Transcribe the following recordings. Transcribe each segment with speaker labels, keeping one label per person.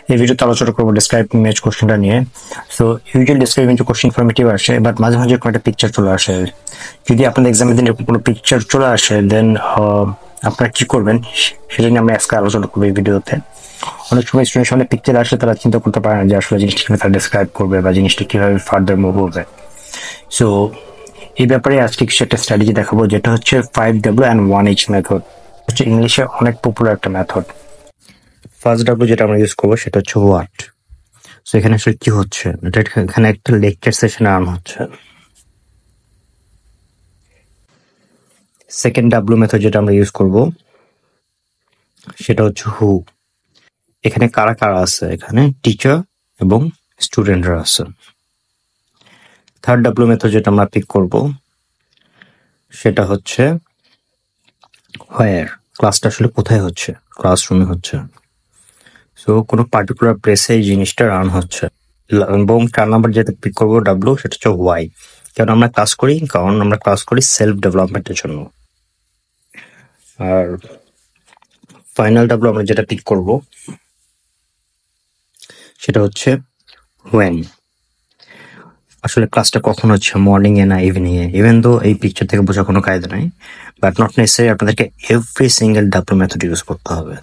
Speaker 1: এই ভিডিওতে আলোচনা করবো ডেসক্রাইব ইমেজ কোশ্চেনটা নিয়ে। So usually describe image question informative আসে, বাট মাঝে মাঝে কোনো একটা পিকচার চলে আসে। যদি আপনাদের এক্সামের দিন এরকম কোনো পিকচার চলে আসে, দেন আপনারা কি করবেন সেটা নিয়ে আমরা আজকে আলোচনা করবো এই ভিডিওতে। অনেক সময় স্টুডেন্ট সামনে পিকচার আসলে তারা চিন্তা করতে পারে না যে আসলে জিনিসটা কিভাবে তারা ডেসক্রাইব করবে বা জিনিসটা কিভাবে ফার্দার মুভ হবে। সো এই ব্যাপারে আজকে কিছু একটা স্ট্র্যাটেজি দেখাবো, যেটা হচ্ছে 5W and 1H মেথড। হচ্ছে ইংলিশে অনেক পপুলার একটা মেথড। ফার্স্ট ডাব্লিউ যেটা আমরা ইউজ করবো সেটা হচ্ছে হোয়াট। সো এখানে আসলে কি হচ্ছে, এটা এখানে একটা লেকচার সেশন রান হচ্ছে। সেকেন্ড ডাব্লিউ মেথড যেটা আমরা ইউজ করব সেটা হচ্ছে হু। এখানে কারা কারা আছে, এখানে টিচার এবং স্টুডেন্টরা আছে। থার্ড ডাব্লিউ মেথড যেটা আমরা পিক করব সেটা হচ্ছে হোয়ার। ক্লাসটা আসলে কোথায় হচ্ছে, ক্লাসরুমে হচ্ছে। সো কোনো পার্টিকুলার প্লেসে এই জিনিসটা রান হচ্ছে। এবং 4 নাম্বার যেটা পিক করবো ডাব্লিউ, সেটা হচ্ছে ওয়াই। কারণ আমরা ক্লাস করি সেলফ ডেভেলপমেন্টের জন্য। আর ফাইনাল ডাব্লিউ আমরা যেটা পিক করব সেটা হচ্ছে হোয়েন। আসলে ক্লাসটা কখন হচ্ছে, মর্নিং এ না ইভিনিং এ। ইভেন দো এই পিকচার থেকে বোঝা কোনো কায়দা নাই, বাট নট নেসেসারি আপনাদেরকে every single W method use করতে হবে।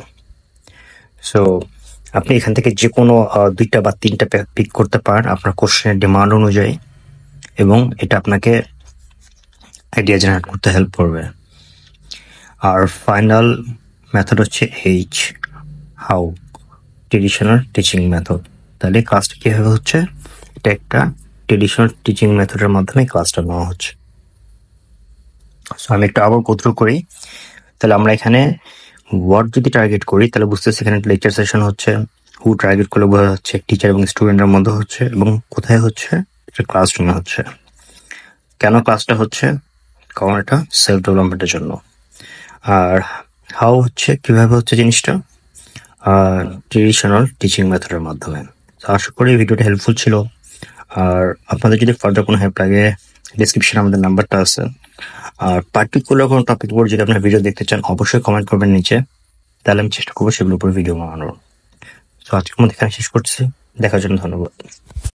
Speaker 1: সো আপনি এখান থেকে যে কোনো 2টা বা 3টা পিক করতে পারেন আপনার কোশ্চেনের ডিমান্ড অনুযায়ী, এবং এটা আপনাকে আইডিয়া জেনারেট করতে হেল্প করবে। আর ফাইনাল মেথড হচ্ছে H, how, traditional teaching method. তাহলে ক্লাসটা কিভাবে হচ্ছে, এটা একটা ট্রেডিশনাল টিচিং মেথডের মাধ্যমে ক্লাসটা নেওয়া হচ্ছে। সো আমি একটু আবার গোথ্রু করি। তাহলে আমরা এখানে হোয়াট যদি টার্গেট করি তাহলে বুঝতেছি এখানে লেকচার সেশন হচ্ছে। হু টার্গেট করলে বোঝা যাচ্ছে টিচার এবং স্টুডেন্টের মধ্যে হচ্ছে, এবং কোথায় হচ্ছে, এটা ক্লাসরুমে হচ্ছে। কেন ক্লাসটা হচ্ছে, কারণ এটা সেলফ ডেভেলপমেন্টের জন্য। আর হাউ হচ্ছে কিভাবে হচ্ছে জিনিসটা, ট্রেডিশনাল টিচিং মেথডের মাধ্যমে। তো আশা করি ভিডিওটা হেল্পফুল ছিল। আর আপনাদের যদি ফার্দার কোনো হেল্প লাগে, ডিসক্রিপশনে আমাদের নাম্বারটা আছে। আর পার্টিকুলার কোনো টপিক উপর যদি আপনার ভিডিও দেখতে চান অবশ্যই কমেন্ট করবেন নিচে, তাহলে আমি চেষ্টা করবো সেগুলোর উপর ভিডিও বানানোর। তো আজকের মধ্যে এখানে শেষ করছি, দেখার জন্য ধন্যবাদ।